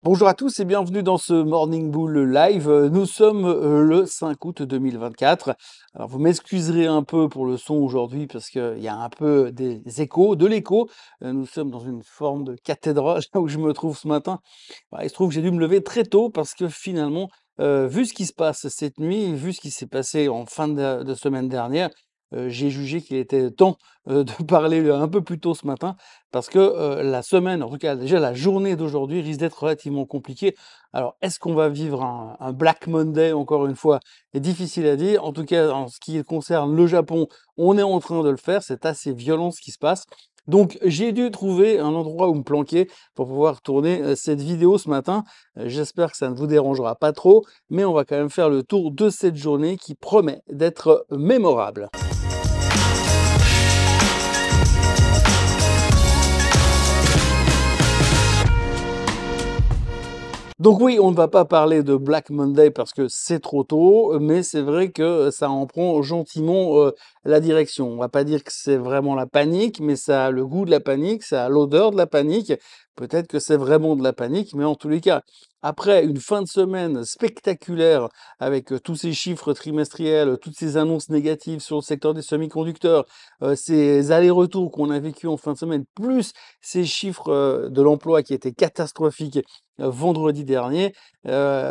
Bonjour à tous et bienvenue dans ce Morning Bull Live. Nous sommes le 5 août 2024. Alors vous m'excuserez un peu pour le son aujourd'hui parce qu'il y a un peu des échos, de l'écho. Nous sommes dans une forme de cathédrale là où je me trouve ce matin. Il se trouve que j'ai dû me lever très tôt parce que finalement, vu ce qui se passe cette nuit, vu ce qui s'est passé en fin de semaine dernière, j'ai jugé qu'il était temps de parler un peu plus tôt ce matin parce que la semaine, en tout cas déjà la journée d'aujourd'hui risque d'être relativement compliquée. Alors est-ce qu'on va vivre un Black Monday encore une fois? C'est difficile à dire. En tout cas, en ce qui concerne le Japon, on est en train de le faire. C'est assez violent ce qui se passe. Donc j'ai dû trouver un endroit où me planquer pour pouvoir tourner cette vidéo ce matin. J'espère que ça ne vous dérangera pas trop, mais on va quand même faire le tour de cette journée qui promet d'être mémorable. Donc oui, on ne va pas parler de Black Monday parce que c'est trop tôt, mais c'est vrai que ça en prend gentiment la direction. On va pas dire que c'est vraiment la panique, mais ça a le goût de la panique, ça a l'odeur de la panique. Peut-être que c'est vraiment de la panique, mais en tous les cas, après une fin de semaine spectaculaire avec tous ces chiffres trimestriels, toutes ces annonces négatives sur le secteur des semi-conducteurs, ces allers-retours qu'on a vécu en fin de semaine, plus ces chiffres de l'emploi qui étaient catastrophiques vendredi dernier,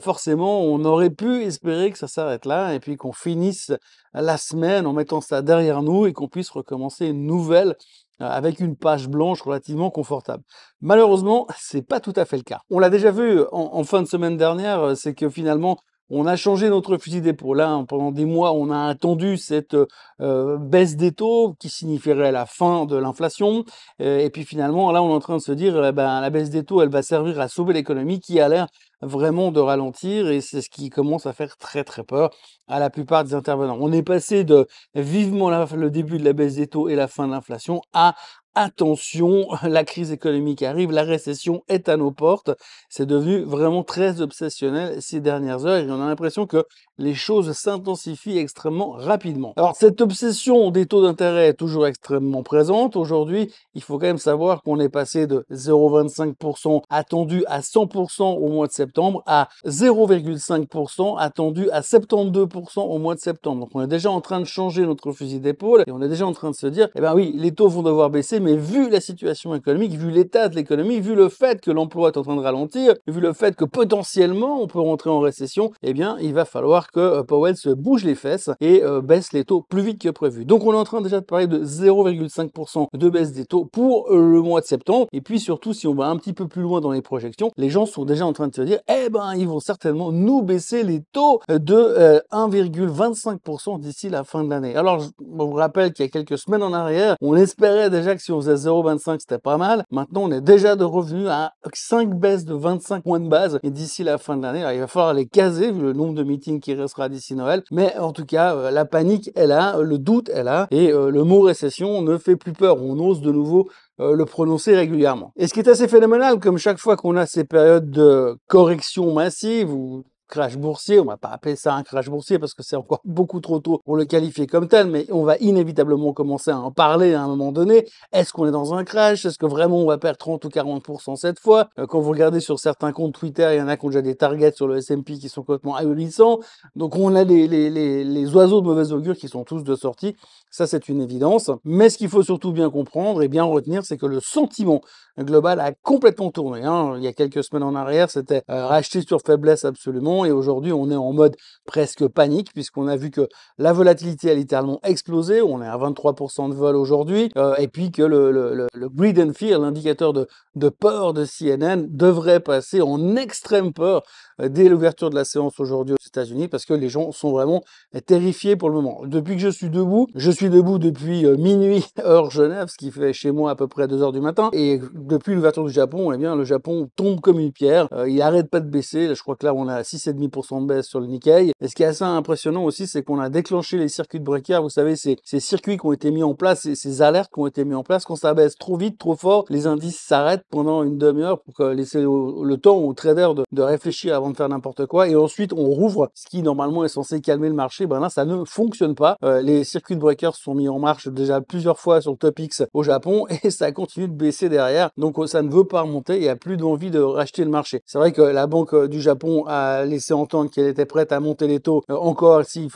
forcément, on aurait pu espérer que ça s'arrête là et puis qu'on finisse la semaine en mettant ça derrière nous et qu'on puisse recommencer une nouvelle, avec une page blanche relativement confortable. Malheureusement, c'est pas tout à fait le cas. On l'a déjà vu en fin de semaine dernière, c'est que finalement, on a changé notre fusil d'épaule, hein. Pendant des mois, on a attendu cette, baisse des taux qui signifierait la fin de l'inflation, et puis finalement, là, on est en train de se dire, eh ben, la baisse des taux, elle va servir à sauver l'économie qui a l'air vraiment de ralentir et c'est ce qui commence à faire très, très peur à la plupart des intervenants. On est passé de vivement le début de la baisse des taux et la fin de l'inflation à attention, la crise économique arrive, la récession est à nos portes. C'est devenu vraiment très obsessionnel ces dernières heures et on a l'impression que les choses s'intensifient extrêmement rapidement. Alors cette obsession des taux d'intérêt est toujours extrêmement présente. Aujourd'hui, il faut quand même savoir qu'on est passé de 0,25% attendu à 100% au mois de septembre à 0,5% attendu à 72% au mois de septembre. Donc on est déjà en train de changer notre fusil d'épaule et on est déjà en train de se dire, eh ben oui, les taux vont devoir baisser, mais vu la situation économique, vu l'état de l'économie, vu le fait que l'emploi est en train de ralentir, vu le fait que potentiellement on peut rentrer en récession, eh bien il va falloir que Powell se bouge les fesses et baisse les taux plus vite que prévu. Donc on est en train déjà de parler de 0,5% de baisse des taux pour le mois de septembre. Et puis surtout, si on va un petit peu plus loin dans les projections, les gens sont déjà en train de se dire, eh ben ils vont certainement nous baisser les taux de 1,25% d'ici la fin de l'année. Alors je vous rappelle qu'il y a quelques semaines en arrière, on espérait déjà que si on faisait 0,25, c'était pas mal. Maintenant, on est déjà de revenu à 5 baisses de 25 points de base et d'ici la fin de l'année. Alors, il va falloir les caser vu le nombre de meetings qui restera d'ici Noël. Mais en tout cas, la panique est là, le doute est là et le mot récession ne fait plus peur. On ose de nouveau le prononcer régulièrement. Et ce qui est assez phénoménal, comme chaque fois qu'on a ces périodes de correction massive ou crash boursier, on va pas appeler ça un crash boursier parce que c'est encore beaucoup trop tôt pour le qualifier comme tel, mais on va inévitablement commencer à en parler à un moment donné. Est-ce qu'on est dans un crash? Est-ce que vraiment on va perdre 30 ou 40% cette fois? Quand vous regardez sur certains comptes Twitter, il y en a qui ont déjà des targets sur le S&P qui sont complètement ahurissants. Donc on a les oiseaux de mauvaise augure qui sont tous de sortie. Ça, c'est une évidence. Mais ce qu'il faut surtout bien comprendre et bien retenir, c'est que le sentiment global a complètement tourné, hein. Il y a quelques semaines en arrière, c'était racheter sur faiblesse absolument. Et aujourd'hui, on est en mode presque panique puisqu'on a vu que la volatilité a littéralement explosé. On est à 23% de vol aujourd'hui. Et puis que le greed and fear, l'indicateur de peur de CNN, devrait passer en extrême peur dès l'ouverture de la séance aujourd'hui aux États-Unis parce que les gens sont vraiment terrifiés pour le moment. Depuis que je suis debout depuis minuit heure Genève, ce qui fait chez moi à peu près 2 heures du matin. Et depuis l'ouverture du Japon, eh bien le Japon tombe comme une pierre. Il arrête pas de baisser. Je crois que là on a 6,5% de baisse sur le Nikkei. Et ce qui est assez impressionnant aussi, c'est qu'on a déclenché les circuits de breaker. Vous savez, ces circuits qui ont été mis en place, ces alertes qui ont été mis en place. Quand ça baisse trop vite, trop fort, les indices s'arrêtent pendant une demi-heure pour laisser le temps aux traders de réfléchir avant avant de faire n'importe quoi et ensuite on rouvre, ce qui normalement est censé calmer le marché. Ben là, ça ne fonctionne pas. Les circuit breakers sont mis en marche déjà plusieurs fois sur le Topix au Japon et ça continue de baisser derrière. Donc ça ne veut pas remonter, il n'y a plus d'envie de racheter le marché. C'est vrai que la Banque du Japon a laissé entendre qu'elle était prête à monter les taux encore s'il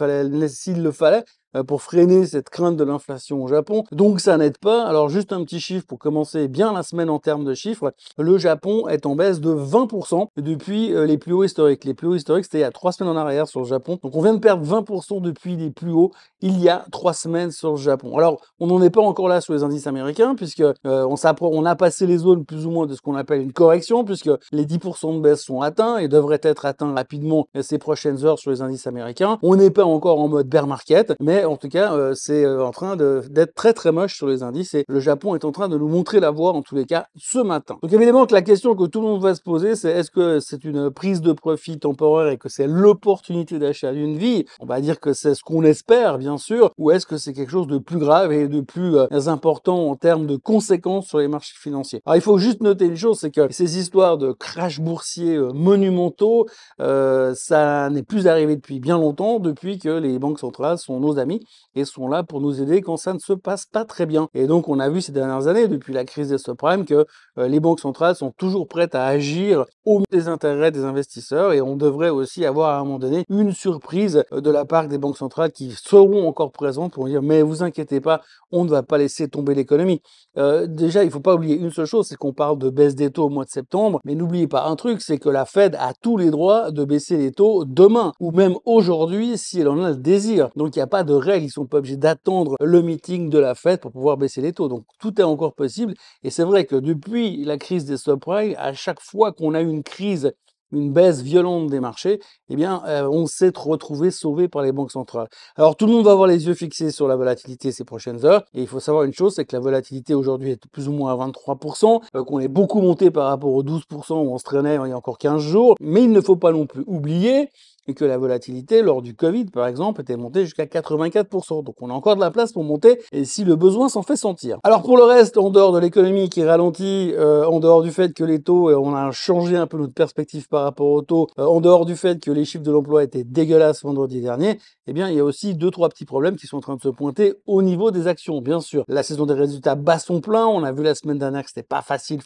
le fallait, pour freiner cette crainte de l'inflation au Japon. Donc ça n'aide pas. Alors juste un petit chiffre pour commencer bien la semaine en termes de chiffres. Le Japon est en baisse de 20% depuis les plus hauts historiques. Les plus hauts historiques, c'était il y a 3 semaines en arrière sur le Japon. Donc on vient de perdre 20% depuis les plus hauts il y a 3 semaines sur le Japon. Alors on n'en est pas encore là sur les indices américains puisque on a passé les zones plus ou moins de ce qu'on appelle une correction puisque les 10% de baisse sont atteints et devraient être atteints rapidement ces prochaines heures sur les indices américains. On n'est pas encore en mode bear market, mais en tout cas, c'est en train d'être très très moche sur les indices et le Japon est en train de nous montrer la voie en tous les cas ce matin. Donc évidemment que la question que tout le monde va se poser, c'est est-ce que c'est une prise de profit temporaire et que c'est l'opportunité d'achat d'une vie? On va dire que c'est ce qu'on espère bien sûr, ou est-ce que c'est quelque chose de plus grave et de plus important en termes de conséquences sur les marchés financiers? Alors il faut juste noter une chose, c'est que ces histoires de crash boursiers monumentaux, ça n'est plus arrivé depuis bien longtemps, depuis que les banques centrales sont nos amis et sont là pour nous aider quand ça ne se passe pas très bien. Et donc on a vu ces dernières années, depuis la crise des subprimes, que les banques centrales sont toujours prêtes à agir au mieux des intérêts des investisseurs et on devrait aussi avoir à un moment donné une surprise de la part des banques centrales qui seront encore présentes pour dire mais vous inquiétez pas, on ne va pas laisser tomber l'économie. Déjà, il faut pas oublier une seule chose, c'est qu'on parle de baisse des taux au mois de septembre, mais n'oubliez pas un truc, c'est que la Fed a tous les droits de baisser les taux demain ou même aujourd'hui si elle en a le désir. Donc il n'y a pas de règles, ils sont pas obligés d'attendre le meeting de la Fed pour pouvoir baisser les taux. Donc tout est encore possible et c'est vrai que depuis la crise des subprimes, à chaque fois qu'on a eu une crise, une baisse violente des marchés, eh bien, on s'est retrouvé sauvé par les banques centrales. Alors, tout le monde va avoir les yeux fixés sur la volatilité ces prochaines heures. Et il faut savoir une chose, c'est que la volatilité aujourd'hui est plus ou moins à 23%, qu'on est beaucoup monté par rapport aux 12% où on se traînait il y a encore 15 jours. Mais il ne faut pas non plus oublier et que la volatilité lors du Covid, par exemple, était montée jusqu'à 84%. Donc on a encore de la place pour monter et si le besoin s'en fait sentir. Alors pour le reste, en dehors de l'économie qui ralentit, en dehors du fait que les taux, on a changé un peu notre perspective par rapport aux taux, en dehors du fait que les chiffres de l'emploi étaient dégueulasses vendredi dernier, eh bien il y a aussi 2-3 petits problèmes qui sont en train de se pointer au niveau des actions. Bien sûr, la saison des résultats bat son plein, on a vu la semaine dernière que c'était pas facile,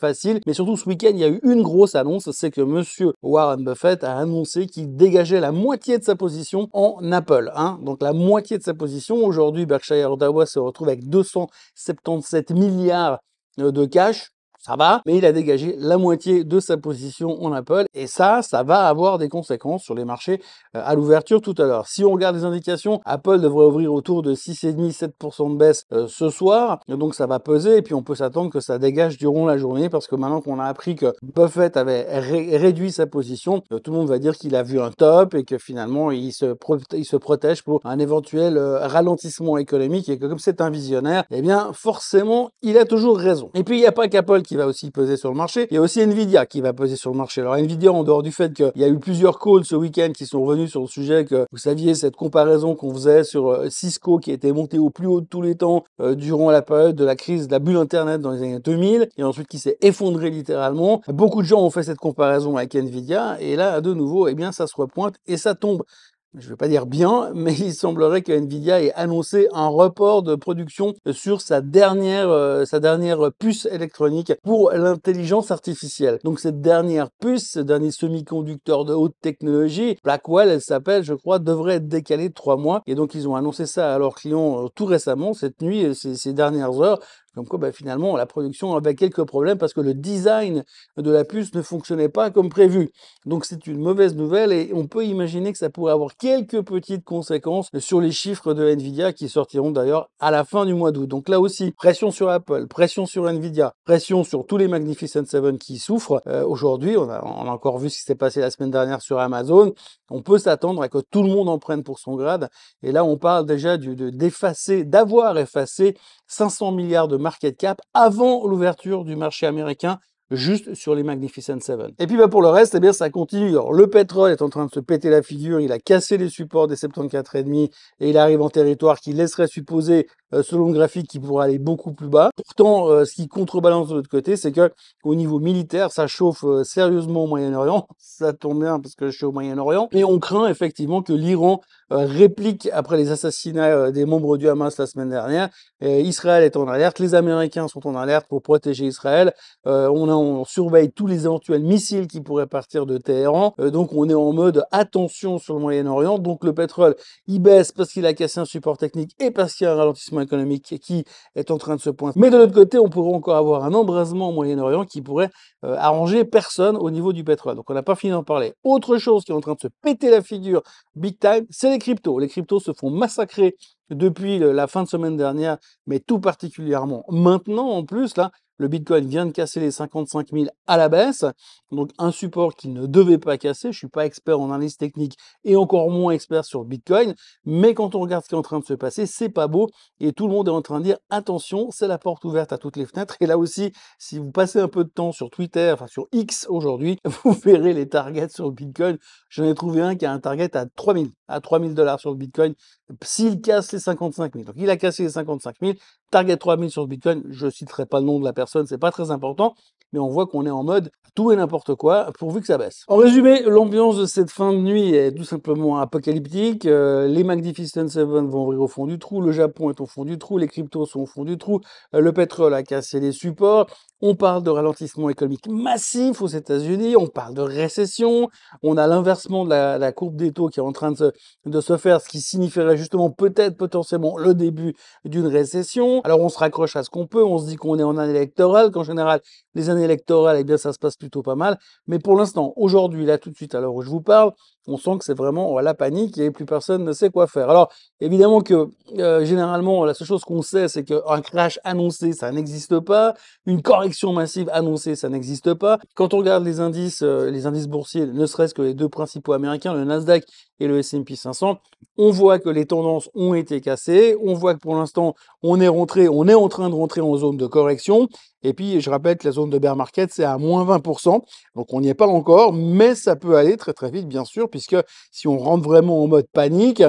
mais surtout ce week-end, il y a eu une grosse annonce, c'est que monsieur Warren Buffett a annoncé qu'il dégageait la moitié de sa position en Apple. Donc la moitié de sa position. Aujourd'hui, Berkshire Hathaway se retrouve avec 277 milliards de cash. Ça va, mais il a dégagé la moitié de sa position en Apple et ça va avoir des conséquences sur les marchés à l'ouverture tout à l'heure. Si on regarde les indications, Apple devrait ouvrir autour de 6,5-7% de baisse ce soir, donc ça va peser et puis on peut s'attendre que ça dégage durant la journée parce que maintenant qu'on a appris que Buffett avait réduit sa position, tout le monde va dire qu'il a vu un top et que finalement il se protège pour un éventuel ralentissement économique et que comme c'est un visionnaire, eh bien forcément il a toujours raison. Et puis il n'y a pas qu'Apple qui va aussi peser sur le marché, il y a aussi Nvidia qui va peser sur le marché. Alors Nvidia, en dehors du fait qu'il y a eu plusieurs calls ce week-end qui sont revenus sur le sujet que vous saviez cette comparaison qu'on faisait sur Cisco qui était monté au plus haut de tous les temps durant la période de la crise de la bulle internet dans les années 2000 et ensuite qui s'est effondré littéralement. Beaucoup de gens ont fait cette comparaison avec Nvidia et là de nouveau, eh bien ça se repointe et ça tombe. Je ne vais pas dire bien, mais il semblerait que Nvidia ait annoncé un report de production sur sa dernière puce électronique pour l'intelligence artificielle. Donc cette dernière puce, ce dernier semi-conducteur de haute technologie, Blackwell, elle s'appelle, je crois, devrait être décalée de 3 mois. Et donc ils ont annoncé ça à leurs clients tout récemment, cette nuit, ces dernières heures. Comme quoi, finalement, la production avait quelques problèmes parce que le design de la puce ne fonctionnait pas comme prévu. Donc c'est une mauvaise nouvelle et on peut imaginer que ça pourrait avoir quelques petites conséquences sur les chiffres de Nvidia qui sortiront d'ailleurs à la fin du mois d'août. Donc là aussi, pression sur Apple, pression sur Nvidia, pression sur tous les Magnificent Seven qui souffrent. Aujourd'hui, on a encore vu ce qui s'est passé la semaine dernière sur Amazon. On peut s'attendre à que tout le monde en prenne pour son grade. Et là, on parle déjà d'avoir effacé 500 milliards de market cap avant l'ouverture du marché américain juste sur les Magnificent Seven. Et puis pour le reste, eh bien ça continue. Alors le pétrole est en train de se péter la figure, il a cassé les supports des 74,5 et il arrive en territoire qui laisserait supposer, selon le graphique, qu'il pourrait aller beaucoup plus bas. Pourtant, ce qui contrebalance de l'autre côté, c'est que au niveau militaire, ça chauffe sérieusement au Moyen-Orient. Ça tombe bien parce que je suis au Moyen-Orient. Et on craint effectivement que l'Iran réplique après les assassinats des membres du Hamas la semaine dernière. Israël est en alerte, les Américains sont en alerte pour protéger Israël. On surveille tous les éventuels missiles qui pourraient partir de Téhéran. Donc on est en mode attention sur le Moyen-Orient. Donc le pétrole, il baisse parce qu'il a cassé un support technique et parce qu'il y a un ralentissement économique qui est en train de se pointer. Mais de l'autre côté, on pourrait encore avoir un embrasement au Moyen-Orient qui pourrait arranger personne au niveau du pétrole. Donc on n'a pas fini d'en parler. Autre chose qui est en train de se péter la figure big time, c'est les cryptos. Les cryptos se font massacrer depuis la fin de semaine dernière, mais tout particulièrement maintenant en plus, là, le Bitcoin vient de casser les 55 000 à la baisse, donc un support qu'il ne devait pas casser. Je suis pas expert en analyse technique et encore moins expert sur le Bitcoin, mais quand on regarde ce qui est en train de se passer, c'est pas beau et tout le monde est en train de dire attention, c'est la porte ouverte à toutes les fenêtres. Et là aussi, si vous passez un peu de temps sur Twitter, enfin sur X aujourd'hui, vous verrez les targets sur le Bitcoin. J'en ai trouvé un qui a un target à 3000, à 3000 dollars sur le Bitcoin, s'il casse les 55 000. Donc il a cassé les 55 000, target 3000 sur le Bitcoin. Je citerai pas le nom de la personne, c'est pas très important, mais on voit qu'on est en mode tout et n'importe quoi pourvu que ça baisse. En résumé, l'ambiance de cette fin de nuit est tout simplement apocalyptique. Les Magnificent Seven vont ouvrir au fond du trou, le Japon est au fond du trou, les cryptos sont au fond du trou, le pétrole a cassé les supports. On parle de ralentissement économique massif aux États-Unis, on parle de récession, on a l'inversement de la courbe des taux qui est en train de se faire, ce qui signifierait justement peut-être potentiellement le début d'une récession. Alors on se raccroche à ce qu'on peut, on se dit qu'on est en année électorale, qu'en général les années électorales, eh bien ça se passe plutôt pas mal. Mais pour l'instant, aujourd'hui, là tout de suite, à l'heure où je vous parle, on sent que c'est vraiment la panique et plus personne ne sait quoi faire. Alors évidemment que généralement la seule chose qu'on sait, c'est qu'un crash annoncé, ça n'existe pas. Une correction massive annoncée, ça n'existe pas. Quand on regarde les indices boursiers, ne serait-ce que les deux principaux américains, le Nasdaq et le S&P 500, on voit que les tendances ont été cassées. On voit que pour l'instant, on est en train de rentrer en zone de correction. Et puis, je rappelle que la zone de bear market, c'est à moins 20%. Donc, on n'y est pas encore, mais ça peut aller très, très vite, bien sûr, puisque si on rentre vraiment en mode panique,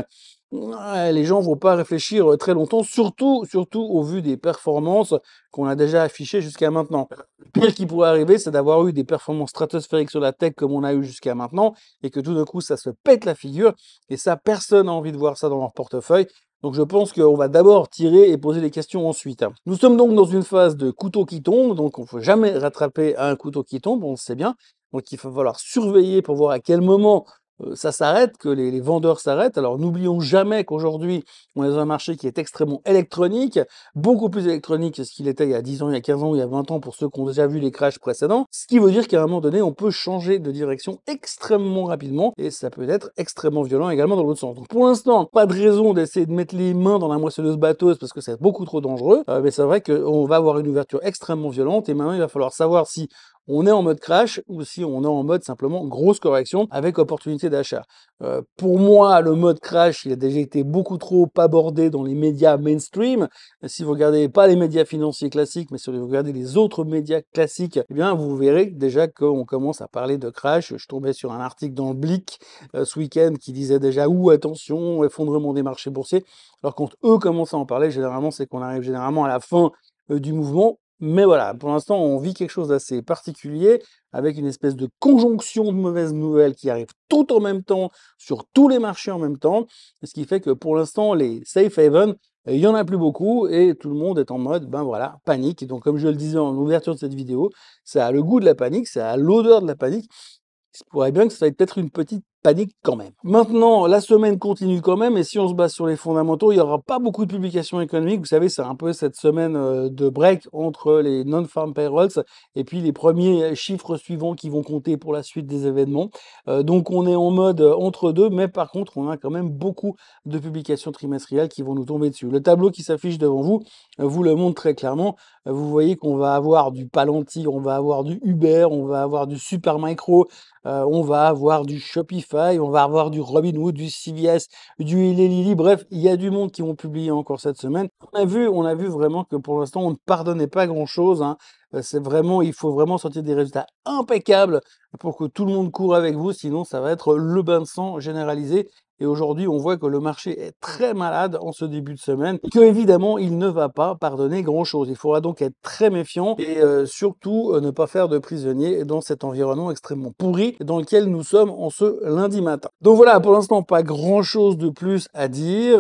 ouais, les gens vont pas réfléchir très longtemps, surtout au vu des performances qu'on a déjà affichées jusqu'à maintenant. Le pire qui pourrait arriver, c'est d'avoir eu des performances stratosphériques sur la tech comme on a eu jusqu'à maintenant, et que tout d'un coup, ça se pète la figure, et ça, personne n'a envie de voir ça dans leur portefeuille. Donc je pense qu'on va d'abord tirer et poser des questions ensuite. Nous sommes donc dans une phase de couteau qui tombe, donc on ne faut jamais rattraper un couteau qui tombe, on le sait bien. Donc il va falloir surveiller pour voir à quel moment ça s'arrête, que les vendeurs s'arrêtent. Alors n'oublions jamais qu'aujourd'hui, on est dans un marché qui est extrêmement électronique, beaucoup plus électronique que ce qu'il était il y a 10 ans, il y a 15 ans, il y a 20 ans pour ceux qui ont déjà vu les crashs précédents. Ce qui veut dire qu'à un moment donné, on peut changer de direction extrêmement rapidement et ça peut être extrêmement violent également dans l'autre sens. Donc pour l'instant, pas de raison d'essayer de mettre les mains dans la moissonneuse batteuse parce que c'est beaucoup trop dangereux. Mais c'est vrai qu'on va avoir une ouverture extrêmement violente et maintenant il va falloir savoir si on est en mode crash ou si on est en mode simplement grosse correction avec opportunité d'achat. Pour moi, le mode crash, il a déjà été beaucoup trop abordé dans les médias mainstream. Si vous regardez pas les médias financiers classiques, mais si vous regardez les autres médias classiques, eh bien, vous verrez déjà qu'on commence à parler de crash. Je tombais sur un article dans le Blick ce week-end qui disait déjà, attention, effondrement des marchés boursiers. Alors quand eux commencent à en parler, généralement, c'est qu'on arrive généralement à la fin du mouvement. Mais voilà, pour l'instant, on vit quelque chose d'assez particulier, avec une espèce de conjonction de mauvaises nouvelles qui arrivent tout en même temps, sur tous les marchés en même temps, ce qui fait que pour l'instant, les safe haven, il y en a plus beaucoup, et tout le monde est en mode, ben voilà, panique. Et donc, comme je le disais en ouverture de cette vidéo, ça a le goût de la panique, ça a l'odeur de la panique. Il se pourrait bien que ça va être peut-être une petite panique quand même. Maintenant, la semaine continue quand même, et si on se base sur les fondamentaux, il n'y aura pas beaucoup de publications économiques. Vous savez, c'est un peu cette semaine de break entre les non-farm payrolls et puis les premiers chiffres suivants qui vont compter pour la suite des événements. Donc on est en mode entre deux, mais par contre, on a quand même beaucoup de publications trimestrielles qui vont nous tomber dessus. Le tableau qui s'affiche devant vous vous le montre très clairement. Vous voyez qu'on va avoir du Palantir, on va avoir du Uber, on va avoir du Supermicro, on va avoir du Shopify, on va avoir du Robinhood, du CVS, du Eli Lilly. Bref, il y a du monde qui vont publier encore cette semaine. On a vu vraiment que pour l'instant, on ne pardonnait pas grand-chose, hein. C'est vraiment il faut vraiment sortir des résultats impeccables pour que tout le monde court avec vous, sinon ça va être le bain de sang généralisé. Et aujourd'hui, on voit que le marché est très malade en ce début de semaine, que évidemment, il ne va pas pardonner grand-chose. Il faudra donc être très méfiant et surtout ne pas faire de prisonniers dans cet environnement extrêmement pourri dans lequel nous sommes en ce lundi matin. Donc voilà, pour l'instant, pas grand-chose de plus à dire.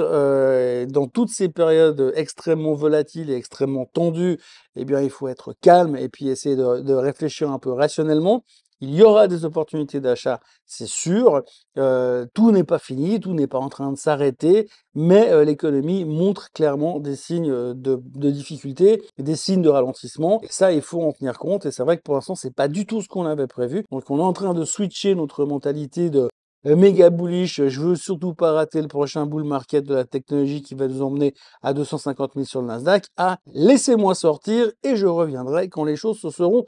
Dans toutes ces périodes extrêmement volatiles et extrêmement tendues, eh bien, il faut être calme et puis essayer de réfléchir un peu rationnellement. Il y aura des opportunités d'achat, c'est sûr. Tout n'est pas fini, tout n'est pas en train de s'arrêter, mais l'économie montre clairement des signes de difficulté, des signes de ralentissement. Et ça, il faut en tenir compte. Et c'est vrai que pour l'instant, c'est pas du tout ce qu'on avait prévu. Donc, on est en train de switcher notre mentalité de méga bullish. Je veux surtout pas rater le prochain bull market de la technologie qui va nous emmener à 250 000 sur le Nasdaq. À laissez-moi sortir et je reviendrai quand les choses se seront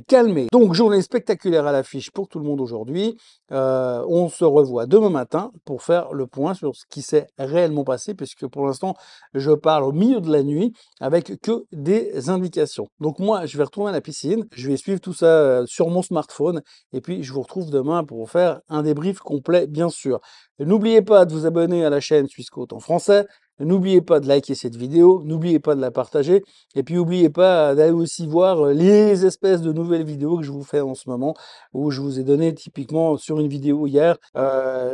calmées. Donc, journée spectaculaire à l'affiche pour tout le monde aujourd'hui. On se revoit demain matin pour faire le point sur ce qui s'est réellement passé, puisque pour l'instant, je parle au milieu de la nuit avec que des indications. Donc moi, je vais retourner à la piscine, je vais suivre tout ça sur mon smartphone, et puis je vous retrouve demain pour faire un débrief complet, bien sûr. N'oubliez pas de vous abonner à la chaîne Swissquote en français. N'oubliez pas de liker cette vidéo, n'oubliez pas de la partager, et puis n'oubliez pas d'aller aussi voir les espèces de nouvelles vidéos que je vous fais en ce moment, où je vous ai donné typiquement sur une vidéo hier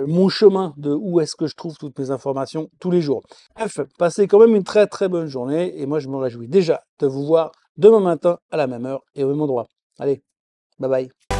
mon chemin de où est-ce que je trouve toutes mes informations tous les jours. Bref, passez quand même une très très bonne journée, et moi je me réjouis déjà de vous voir demain matin à la même heure et au même endroit. Allez, bye bye.